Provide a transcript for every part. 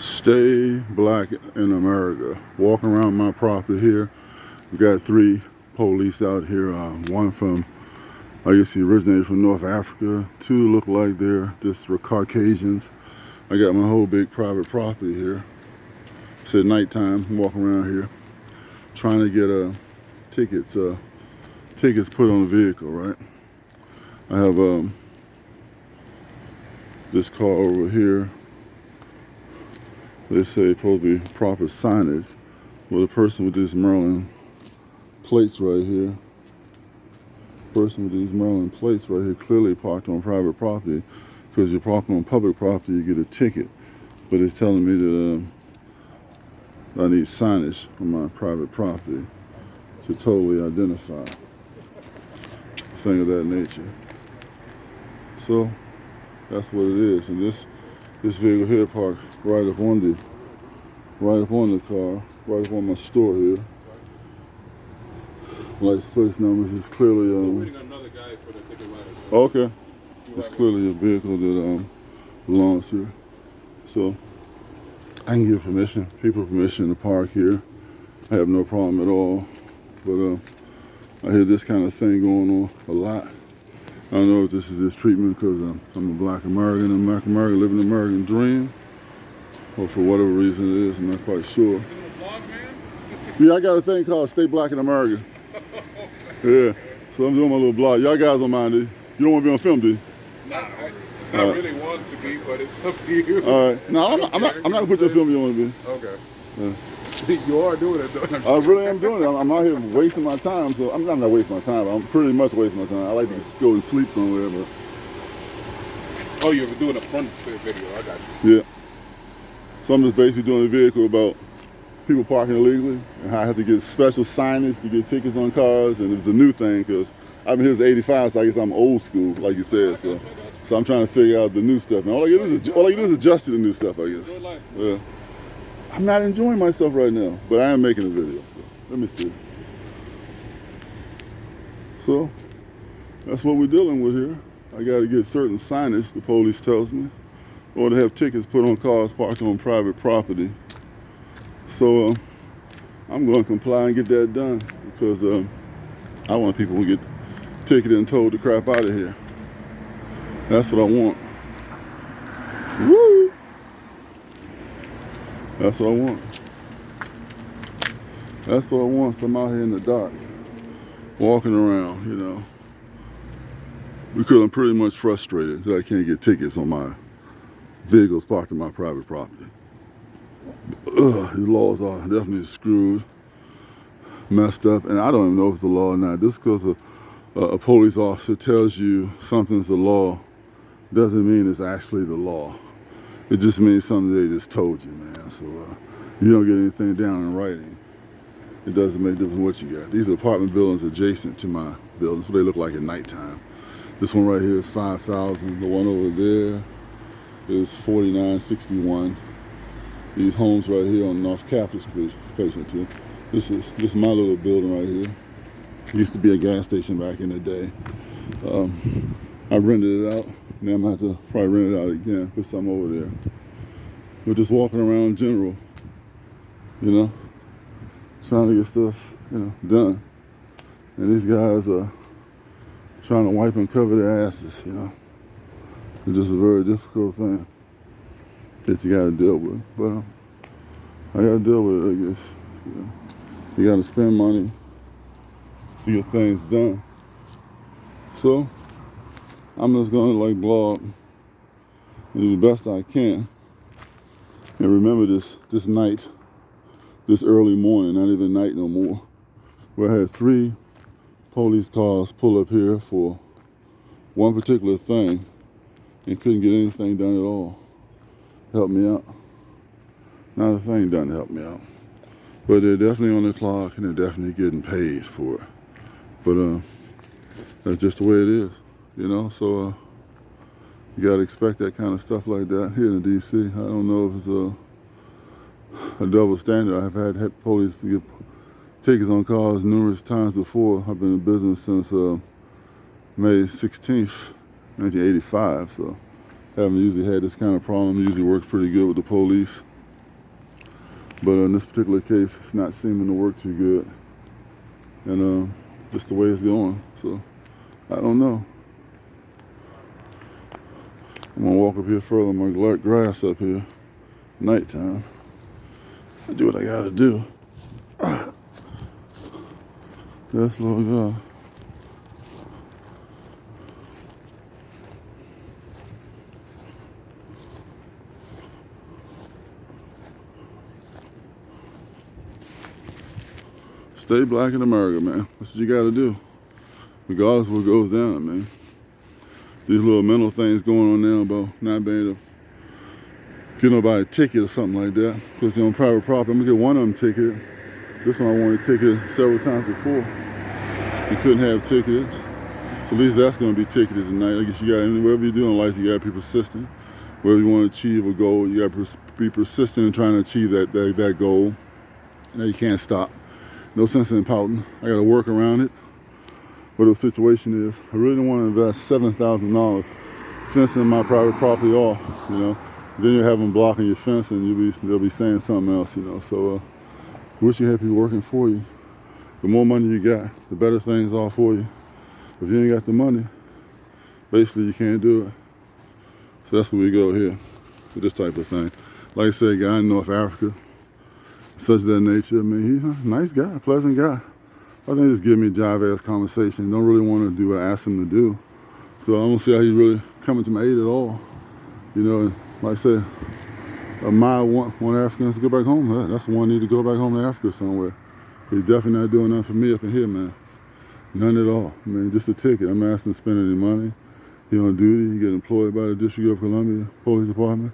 Stay black in America. Walking around my property here, we got 3 police out here. One from, I guess he originated from North Africa. 2 look like they're just Caucasians. I got my whole big private property here. It's at nighttime. I'm walking around here trying to get tickets put on the vehicle, right? I have this car over here. They say supposed to be proper signage. Well, the person with these Maryland plates right here, clearly parked on private property, because you're parking on public property, you get a ticket. But it's telling me that I need signage on my private property to totally identify a thing of that nature. So that's what it is. And this vehicle here parked right up on the car, right up on my store here. License plate numbers is clearly waiting on another guy for the ticket writer. So okay. It's clearly a vehicle that belongs here. So I can give people permission to park here. I have no problem at all. But I hear this kind of thing going on a lot. I don't know if this is just treatment because I'm a black American, living the American dream, or for whatever reason it is, I'm not quite sure. Vlog, man? Yeah, I got a thing called Stay Black in America. Yeah, so I'm doing my little blog. Y'all guys don't mind, do you? You don't want to be on film, do you? Nah, I really want to be, but it's up to you. All right. No, I'm not gonna put your film you want to be. Okay. Yeah. You are doing it, though. I really am doing it. I'm out here wasting my time. So I'm not wasting my time. I'm pretty much wasting my time. I like to go and sleep somewhere, but. Oh, you're doing a front video. I got you. Yeah. So I'm just basically doing a vehicle about people parking illegally and how I have to get special signage to get tickets on cars, and it's a new thing because I've been here since '85, so I guess I'm old school, like you said. So I'm trying to figure out the new stuff. And all I do is adjust to the new stuff, I guess. Yeah. I'm not enjoying myself right now, but I am making a video. So let me see. So that's what we're dealing with here. I got to get certain signage, the police tells me, or to have tickets put on cars parked on private property. So I'm going to comply and get that done because I want people to get ticketed and told to crap out of here. That's what I want. Woo! That's what I want. That's what I want. So I'm out here in the dark, walking around, you know, because I'm pretty much frustrated that I can't get tickets on my vehicles parked on my private property. These laws are definitely screwed, messed up, and I don't even know if it's a law or not. Just because a police officer tells you something's the law doesn't mean it's actually the law. It just means something they just told you, man. So you don't get anything down in writing. It doesn't make a difference what you got. These are apartment buildings adjacent to my buildings. What they look like at nighttime. This one right here is 5,000. The one over there is 4961. These homes right here on North Capitol Street facing to. This is my little building right here. It used to be a gas station back in the day. I rented it out. Now I'm going to have to probably rent it out again, put something over there. We're just walking around in general, you know, trying to get stuff, you know, done. And these guys are trying to wipe and cover their asses, you know. It's just a very difficult thing that you got to deal with. But I got to deal with it, I guess. You know, you got to spend money to get things done. So I'm just going to blog and do the best I can. And remember this night, this early morning, not even night no more, where I had 3 police cars pull up here for one particular thing and couldn't get anything done at all. Help me out. Not a thing done to help me out. But they're definitely on the clock and they're definitely getting paid for it. But that's just the way it is, you know? So you gotta expect that kind of stuff like that here in DC. I don't know if it's a double standard. I've had police get tickets on cars numerous times before. I've been in business since May 16th, 1985, so haven't usually had this kind of problem. Usually works pretty good with the police. But in this particular case, it's not seeming to work too good. And just the way it's going. So, I don't know. I'm gonna walk up here further. I'm gonna let grass up here. Nighttime. I do what I gotta do. Yes, Lord God. Stay black in America, man. That's what you gotta do. Regardless of what goes down, I mean. These little mental things going on now about not being able to get nobody a ticket or something like that because they're on private property. I'm gonna get one of them ticketed. This one I wanted ticketed several times before. You couldn't have tickets. So at least that's gonna be ticketed tonight. I guess you got, whatever you do in life, you gotta be persistent. Whatever you want to achieve a goal, you gotta be persistent in trying to achieve that goal. You can't stop. No sense in pouting. I gotta work around it. Whatever the situation is, I really don't want to invest $7,000 fencing my private property off, you know. Then you'll have them blocking your fence and they'll be saying something else, you know. So wish you had people working for you. The more money you got, the better things are for you. If you ain't got the money, basically you can't do it. So that's where we go here with this type of thing. Like I said, a guy in North Africa, such that nature. I mean, he's a nice guy, pleasant guy. I think just give me a jive-ass conversation. Don't really want to do what I asked him to do. So I don't see how he's really coming to my aid at all. You know, and like I said, a mile one African has to go back home. That's the one need to go back home to Africa somewhere. But he's definitely not doing nothing for me up in here, man. None at all. I mean, just a ticket. I'm not asking to spend any money. He on duty. He get employed by the District of Columbia Police Department,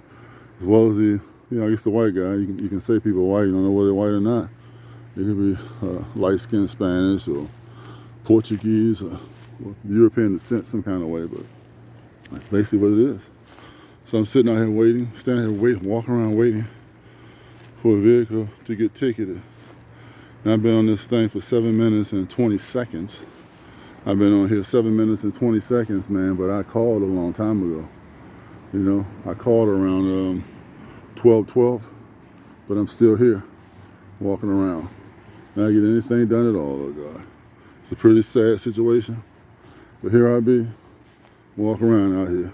as well as the, I guess the white guy. You can say people are white. You don't know whether they're white or not. It could be light-skinned Spanish or Portuguese or European descent some kind of way, but that's basically what it is. So I'm sitting out here waiting, standing here waiting, walking around waiting for a vehicle to get ticketed. And I've been on this thing for 7 minutes and 20 seconds. I've been on here 7 minutes and 20 seconds, man, but I called a long time ago. You know, I called around 12:12, but I'm still here walking around. Not get anything done at all, oh God. It's a pretty sad situation. But here I be, walking around out here.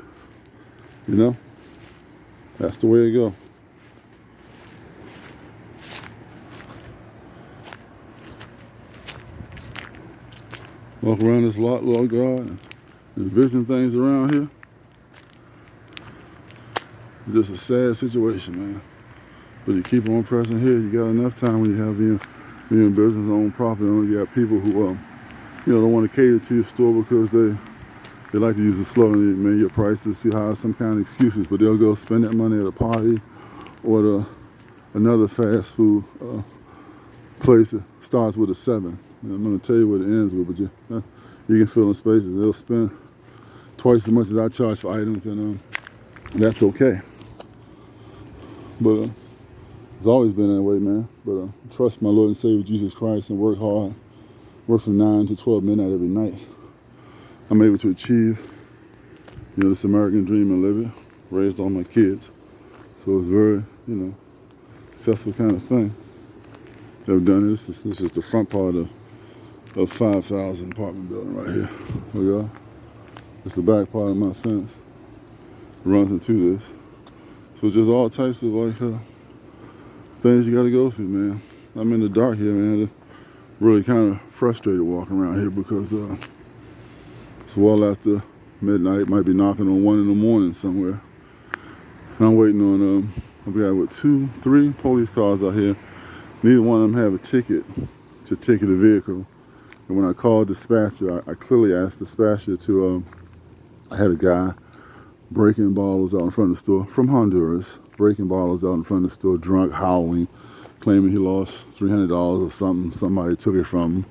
You know? That's the way it go. Walk around this lot, Lord God, and envision things around here. It's just a sad situation, man. But you keep on pressing here. You got enough time when you have being in business, own property. You got people who, don't want to cater to your store because they like to use the slogan, man, your prices too high, some kind of excuses. But they'll go spend that money at a party or at another fast food place that starts with a 7. And I'm going to tell you what it ends with, but you can fill in spaces. They'll spend twice as much as I charge for items, and that's okay. But it's always been that way, man. But trust my Lord and Savior Jesus Christ and work hard. Work from 9 to 12 midnight every night. I'm able to achieve, this American dream and live it. Raised all my kids. So it's very, successful kind of thing. I've done this. This is the front part of 5,000 apartment building right here. There we go. It's the back part of my fence. It runs into this. So just all types of things you gotta go through, man. I'm in the dark here, man. Really kind of frustrated walking around here because it's well after midnight. Might be knocking on 1 in the morning somewhere. And I'm waiting on I've got 2, 3 police cars out here. Neither one of them have a ticket to ticket a vehicle. And when I called dispatcher, I clearly asked dispatcher to, I had a guy breaking bottles out in front of the store from Honduras, breaking bottles out in front of the store, drunk, howling, claiming he lost $300 or something. Somebody took it from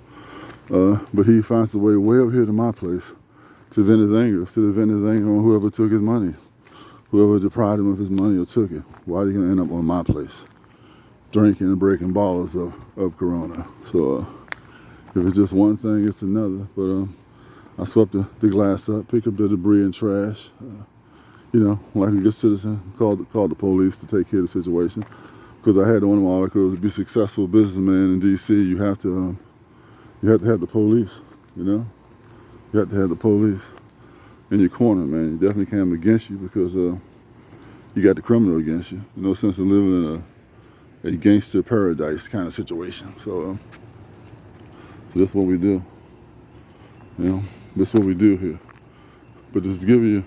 him. But he finds a way over here to my place to vent his anger, instead of venting his anger on whoever took his money, whoever deprived him of his money or took it. Why are you going to end up on my place? Drinking and breaking bottles of Corona. So if it's just one thing, it's another. But I swept the glass up, picked up the debris and trash. Like a good citizen, called the police to take care of the situation. because I had one of my articles, to be a successful businessman in D.C., you have to have the police, you know? You have to have the police in your corner, man. You definitely can't have them against you because you got the criminal against you. No sense in living in a gangster paradise kind of situation. So this is what we do. You know, this is what we do here. But just to give you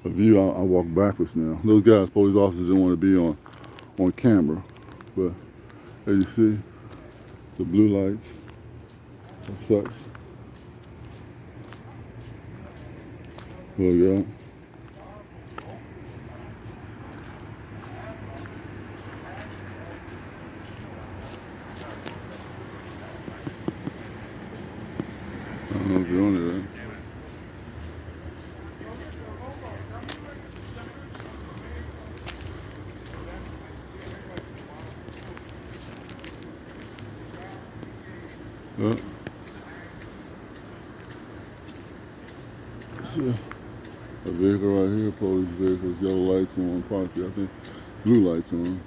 a view, I walk backwards now. Those guys, police officers, didn't want to be on camera. But as you see, the blue lights and such. There we go. I don't know if you're on it, right? See a vehicle right here, police vehicles, yellow lights on, parked there. I think blue lights on.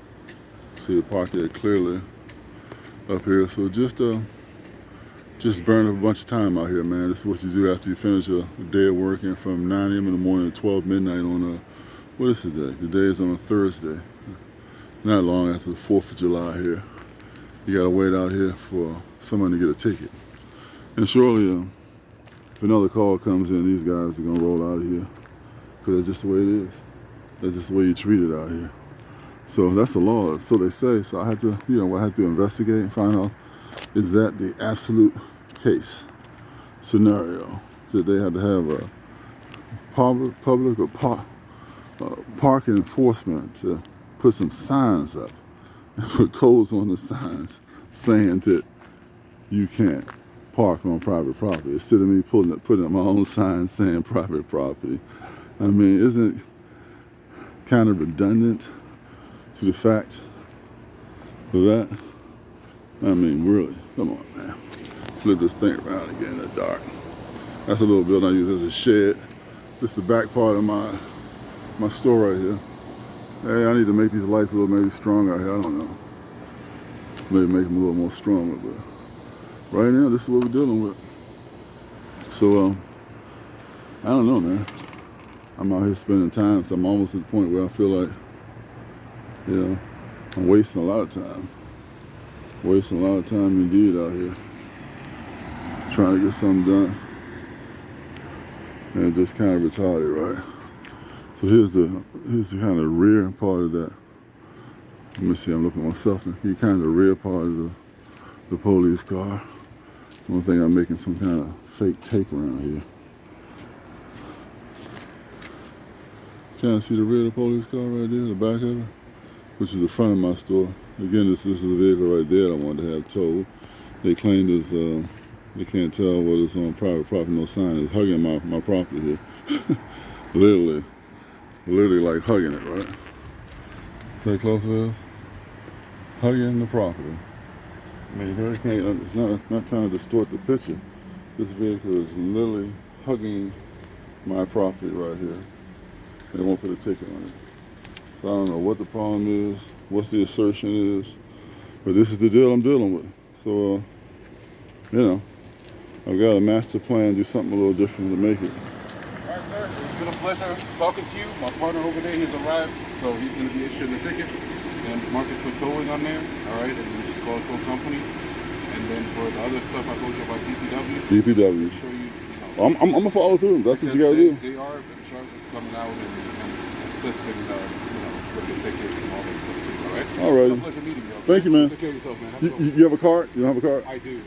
See it parked there clearly up here. So just burn up a bunch of time out here, man. This is what you do after you finish a day of working from 9 a.m. in the morning to 12 midnight on what is today? Today is on a Thursday. Not long after the 4th of July here. You gotta wait out here for someone to get a ticket. And surely, if another call comes in, these guys are gonna roll out of here. Because that's just the way it is. That's just the way you treat it out here. So that's the law, so they say. So I had to, I had to investigate and find out, is that the absolute case scenario that they had to have a public or park enforcement to put some signs up and put codes on the signs saying that you can't park on private property instead of me putting up my own sign saying private property. I mean, isn't it kind of redundant to the fact of that? I mean, really, come on, man. Flip this thing around and get in the dark. That's a little building I use as a shed. This is the back part of my store right here. Hey, I need to make these lights a little maybe stronger out here. I don't know. Maybe make them a little more stronger, but right now, this is what we're dealing with. So, I don't know, man. I'm out here spending time, so I'm almost at the point where I feel like, I'm wasting a lot of time. Wasting a lot of time indeed out here. Trying to get something done. And just kind of retarded, right? So here's the kind of rear part of that. Let me see, I'm looking at myself. Here's kind of the rear part of the police car. One thing, I'm making some kind of fake tape around here. Kind of see the rear of the police car right there, the back of it, which is the front of my store. Again, this is the vehicle right there I wanted to have towed. They claimed it's, they can't tell whether it's on private property, no sign. It's hugging my property here. literally like hugging it, right? Stay close to this. Hugging the property. I mean, you really can't, it's not trying to distort the picture. This vehicle is literally hugging my property right here. They won't put a ticket on it. So I don't know what the problem is, what the assertion is, but this is the deal I'm dealing with. So, I've got a master plan, do something a little different to make it. All right, sir. It's been a pleasure talking to you. My partner over there, he's arrived, so he's going to be issuing the ticket and mark it for towing on there. All right, and then just call the tow company. And then for the other stuff I told you about DPW. Show you, I'm gonna follow through. That's what you gotta do. They are in charge of coming out and assisting, with the tickets and all that stuff too. All right. All right. It's a pleasure meeting you. Thank you, man. Take care of yourself, man. You have a card? You don't have a card? I do.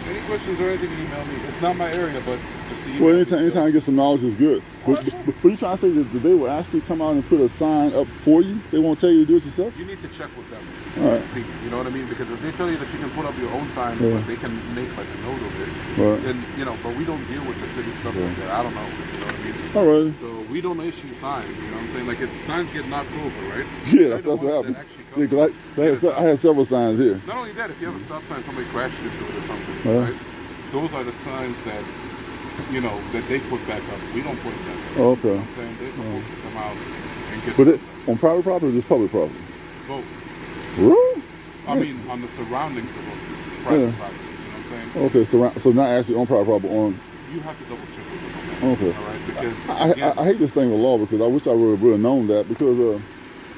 Any questions or anything, email me. It's not my area, but just the email. Well, anytime you get some knowledge is good. But you trying to say that they will actually come out and put a sign up for you? They won't tell you to do it yourself? You need to check with them. All right. See, you know what I mean? Because if they tell you that you can put up your own signs, Yeah. but they can make like a note of it, Right. then, but we don't deal with the city stuff like that. I don't know. You know what I mean? All right. So we don't issue signs, you know what I'm saying? Like if signs get knocked over, right? Yeah, that's They're the what ones happens. that actually Yeah, 'cause I had several signs here. Not only that, if you have a stop sign, somebody crashed into it or something, Uh-huh. right? Those are the signs that, that they put back up. We don't put it back up. Oh, okay. You know what I'm saying? They're supposed to come out and and get But stuff. on private property or just public property? Both. Really? I mean, on the surroundings of a private property. You know what I'm saying? Okay, so not actually on private property, on. You have to double check with them on that. Okay. All right, because again, I hate this thing with law because I wish I would have known that because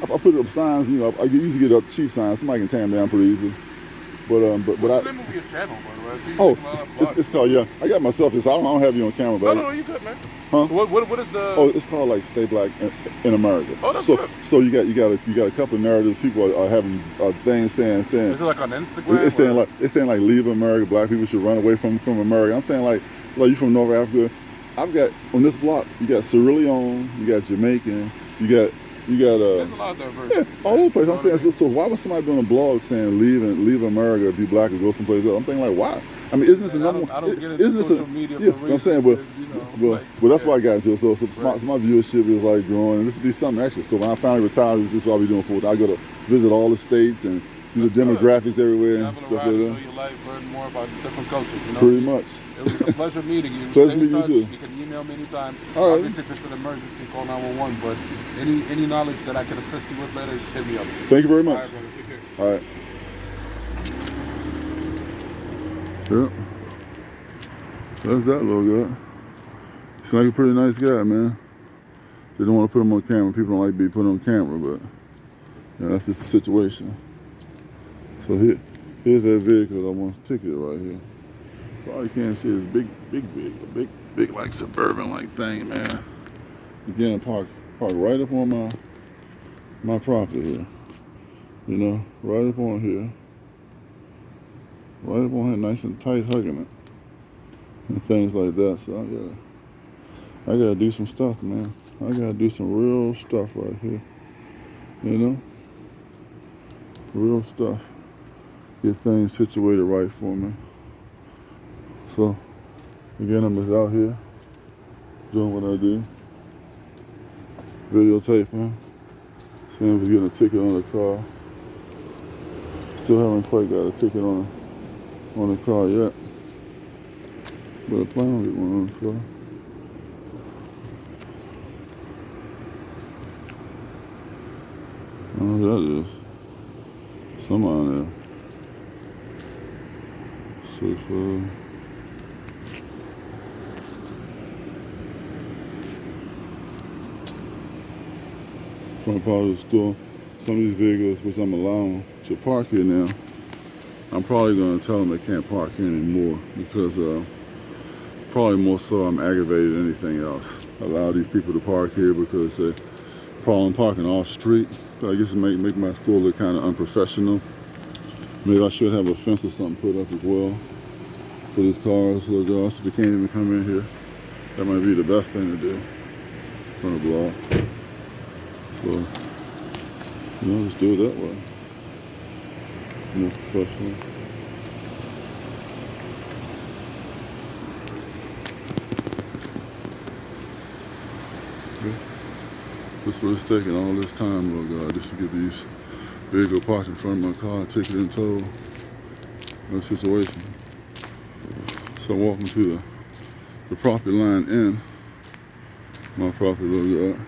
I put up signs, you know, I usually get up cheap signs. Somebody can tear them down pretty easy. But what's the name of your channel, by the way? I see you oh, making a lot of vlogs. it's called, yeah. I got myself this. I don't have you on camera, but No, you good, man. Huh? What is the? Oh, it's called like Stay Black in America. Oh, that's so good. so you got a couple of narratives. People are having things saying. Is it like on Instagram? It's saying like leave America. Black people should run away from America. I'm saying like you from North Africa. I've got on this block. You got Sierra Leone. You got Jamaican. You got. There's a lot of diversity. Yeah, all over the place. I'm saying so why was somebody doing a blog saying leave America, be black, and go someplace else? I'm thinking like why? I mean, isn't this a number? I don't get into social media for reasons. I'm saying, but that's why I got into it. So my viewership is like growing, and this would be something extra. So when I finally retire, this is what I'll be doing full time. I go to visit all the states and do the demographics everywhere and stuff like that. Enjoy your life, learn more about different cultures. You know, pretty much. It was a pleasure meeting you. Pleasure Stay in meeting you touch. too. You can email me anytime. All right. Obviously, if it's an emergency, call 911. But any knowledge that I can assist you with later, just hit me up. Thank you very much. All right, brother. Take care. All right. Yep. That's that little guy. Seems like a pretty nice guy, man. They don't want to put him on camera. People don't like to be put on camera, but yeah, that's just the situation. So here's that vehicle that I want to ticket right here. Probably can't see this big vehicle, big like suburban like thing, man. Again, park right up on my property here. You know, right up on here. Right up on here, nice and tight, hugging it. And things like that. So I gotta do some stuff, man. I gotta do some real stuff right here. You know? Real stuff. Get things situated right for me. So again, I'm just out here doing what I do. Videotaping. Seeing if we're getting a ticket on the car. Still haven't quite got a ticket on the car yet. But I plan on getting one on the car. Oh, that is. Somebody on there. So, front part of the store. Some of these vehicles, which I'm allowing to park here now, I'm probably going to tell them they can't park here anymore because probably more so I'm aggravated than anything else. Allow these people to park here because they're probably parking off street. So I guess it make my store look kind of unprofessional. Maybe I should have a fence or something put up as well for these cars so they can't even come in here. That might be the best thing to do on the block. So, you know, just do it that way. More professional. That's what it's taking all this time, little guy, just to get these vehicles parked in front of my car, ticket and tow. No situation. So walking to the property line in my property, little guy.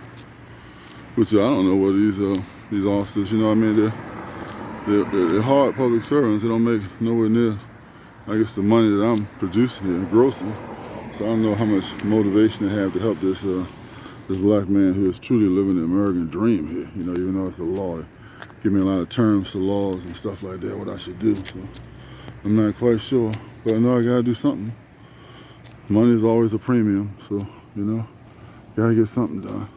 Which I don't know what these officers, you know what I mean? They're hard public servants. They don't make nowhere near, I guess, the money that I'm producing here, grossing. So I don't know how much motivation they have to help this black man who is truly living the American dream here. You know, even though it's a law, they give me a lot of terms to laws and stuff like that, what I should do. So I'm not quite sure, but I know I gotta do something. Money is always a premium, so you know, gotta get something done.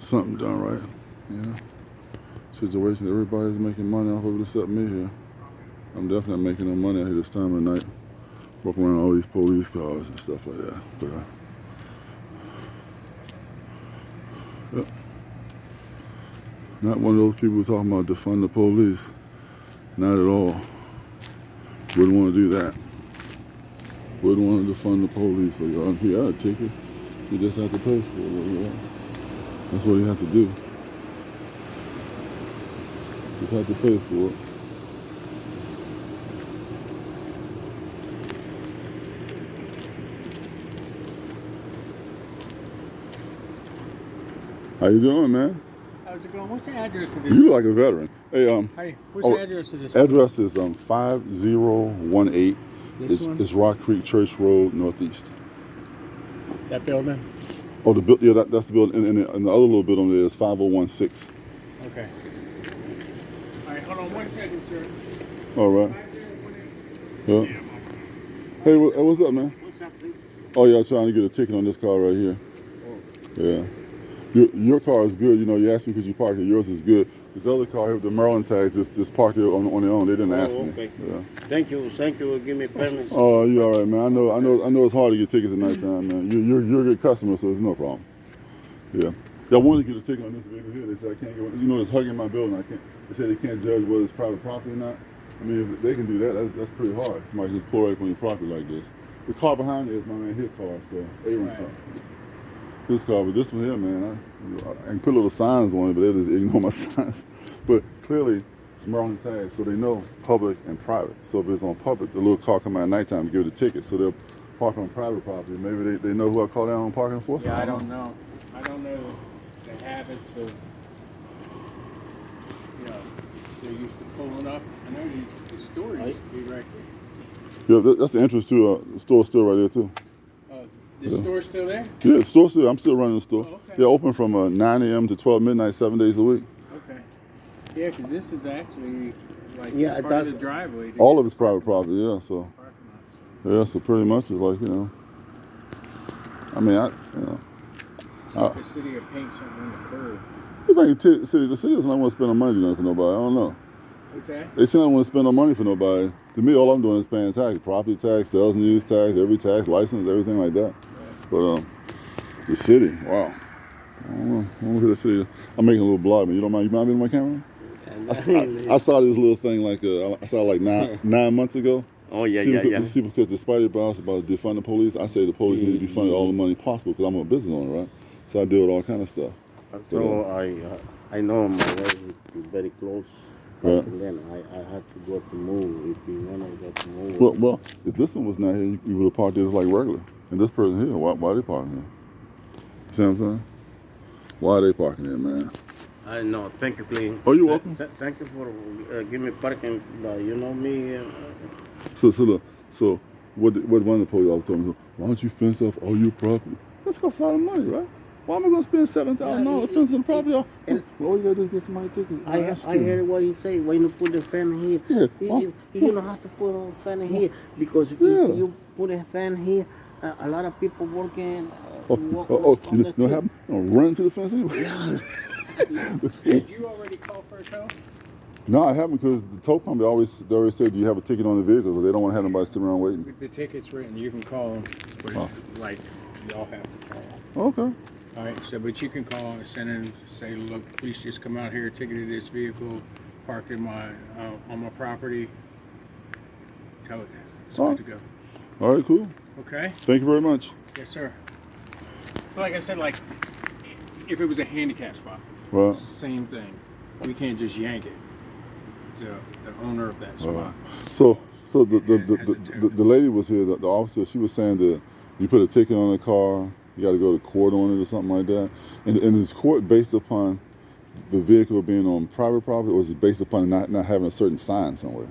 Something done right, you know. Situation, everybody's making money off of it except me here. I'm definitely not making no money out here this time of night. Walking around all these police cars and stuff like that. But yep. Not one of those people talking about defund the police. Not at all. Wouldn't want to do that. Wouldn't want to defund the police. So y'all, he got a ticket. You just have to pay for it. Yeah. That's what you have to do. Just have to pay for it. How you doing, man? How's it going? What's the address of this? You look like a veteran. Hey, Hey, what's oh, the address of this? address is 5018. This one? It's Rock Creek Church Road Northeast. That building? Oh, that's the building, and the other little building there is 5016. Okay. All right, hold on 1 second, sir. All right. 5018. Yeah. Hey, what's up, man? What's up, please? Oh yeah, I'm trying to get a ticket on this car right here. Yeah. Your car is good. You know, you asked me because you parked it. Yours is good. This other car here with the Maryland tags just parked it on their own. They didn't ask me. Okay. Yeah. Thank you. Give me permit. Oh, you all right, man? I know it's hard to get tickets at nighttime, man. You're a good customer, so it's no problem. Yeah. I wanted to get a ticket on this vehicle here. They said I can't go. You know, it's hugging my building. I can't. They said they can't judge whether it's private property or not. I mean, if they can do that, that's pretty hard. Somebody can just pull right up on your property like this. The car behind it is my man his car, so Aaron's Right. car. His car, but this one here, man, I can put little signs on it, but they just ignore my signs. But clearly, it's Maryland tags, so they know public and private. So if it's on public, the little car come out at nighttime and give it a ticket. So they'll park on private property. Maybe they know who I call down on parking enforcement. Yeah, I don't know. I don't know the habits of, they're used to pulling up. I know the store used to be right there. Yeah, that's the entrance to the store's still right there too. The store's still there? Yeah, the store's still. I'm still running the store. Oh, okay. They're open from 9 a.m. to 12 midnight, 7 days a week. Okay. Yeah, because this is actually like Yeah, part of the driveway. to All get of it's private property, yeah. So to the parking lot. yeah, so pretty much it's like I mean, So if the city would paint something on the curb. I think the city doesn't want to spend no money doing it for nobody. I don't know. What's that? They say they don't want to spend no money for nobody. To me, all I'm doing is paying tax, property tax, sales and use tax, every tax, license, everything like that. But the city, wow. I don't know. I don't know who the city is. I'm making a little blog, man. You mind being on my camera? I saw this little thing I saw like 9 months ago. Oh yeah, See, because the spider boss about defund the police, I say the police need to be funded all the money possible because I'm a business owner, right? So I deal with all kind of stuff. So I know my wife is very close. Right. And then I had to go to move. If you want to go to move. Well, if this one was not here, you would have parked this like regular. And this person here, why are they parking here? See what I'm saying? Why are they parking here, man? I know. Thank you, please. Oh, you're welcome. Thank you for giving me parking. You know me. So what one of the police officers told me, why don't you fence off all your property? That's cost a lot of money, right? Why am I going to spend $7,000 fencing the property off? Well, you got to just get somebody ticket. I heard what he say. Why you put the fan here? Yeah. You don't have to put a fan here because if you put a fan here, a lot of people working. You know what happened? Run into the fence anyway. Did you already call First Help? No, I haven't because the tow company they always said, do you have a ticket on the vehicle? So they don't want to have nobody sitting around waiting. The ticket's written. You can call them. But like, y'all have to call. Okay. All right, so, but you can call and send in, say, look, police just come out here, ticketed this vehicle, parked in on my property. Tell it. It's good to go. All right, cool. Okay? Thank you very much. Yes, sir. Like I said, like, if it was a handicap spot, Right. same thing. We can't just yank it. The owner of that spot. So the lady was here, the officer, she was saying that you put a ticket on the car, you got to go to court on it or something like that. And is court based upon the vehicle being on private property, or is it based upon not having a certain sign somewhere?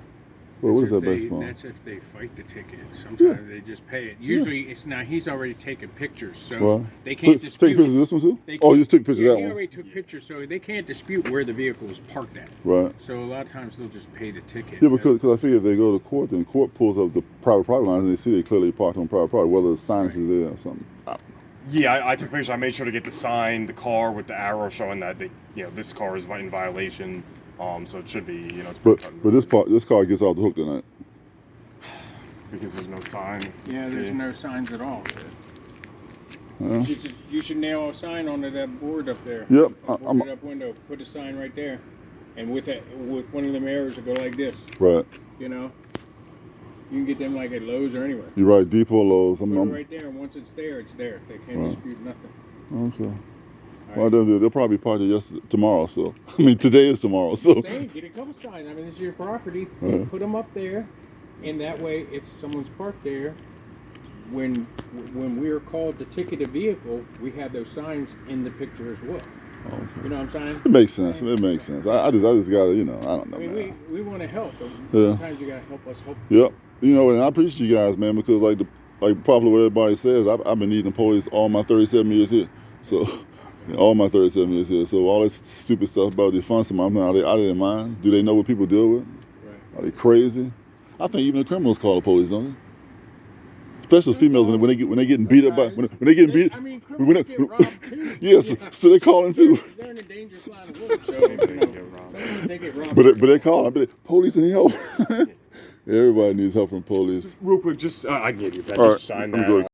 What is that based upon? That's if they fight the ticket. Sometimes they just pay it. Usually it's not. He's already taken pictures, so they can't dispute. Take pictures of this one too? They Oh, you can't- just took pictures of that He one. already took pictures, so they can't dispute where the vehicle was parked at. Right. So a lot of times they'll just pay the ticket. Yeah, because I figure if they go to court, then court pulls up the private property lines and they see they clearly parked on private property, whether the signage is there or something. Yeah, I took pictures. I made sure to get the sign, the car with the arrow showing that this car is in violation. So it should be, it's But this car gets off the hook tonight. because there's no sign. Yeah, there's no signs at all. You should nail a sign onto that board up there. Yep, Boarded up window. Put a sign right there, and with one of them arrows to go like this. Right. You know, you can get them like at Lowe's or anywhere. You're right. Depot Lowe's. Put it right there, and once it's there, it's there. They can't dispute nothing. Okay. Well, they'll probably party tomorrow. So I mean, today is tomorrow. So Same, get a couple signs. I mean, this is your property. Right. Put them up there, and that way, if someone's parked there, when we're called to ticket a vehicle, we have those signs in the picture as well. You know what I'm saying? It makes sense. It makes sense. I just gotta, you know, I don't know, I mean, man. we want to help, but Yeah. sometimes you gotta help us help. Yep. You know, and I appreciate you guys, man, because like probably what everybody says, I've been needing police all my 37 years here. So, all my 37 years here. So all this stupid stuff about the defund system, are they out of their minds? Do they know what people deal with? Right. Are they crazy? I think even the criminals call the police, don't they? Especially females when they getting beat up by when they getting beat. I mean, when criminals they- get robbed too. Yes, so they calling too. They're in a dangerous line of work, so you know, sometimes they get robbed. But they call. Police need help. Everybody needs help from police. Real quick, just I can give you that. All Just right, sign I'm that. good.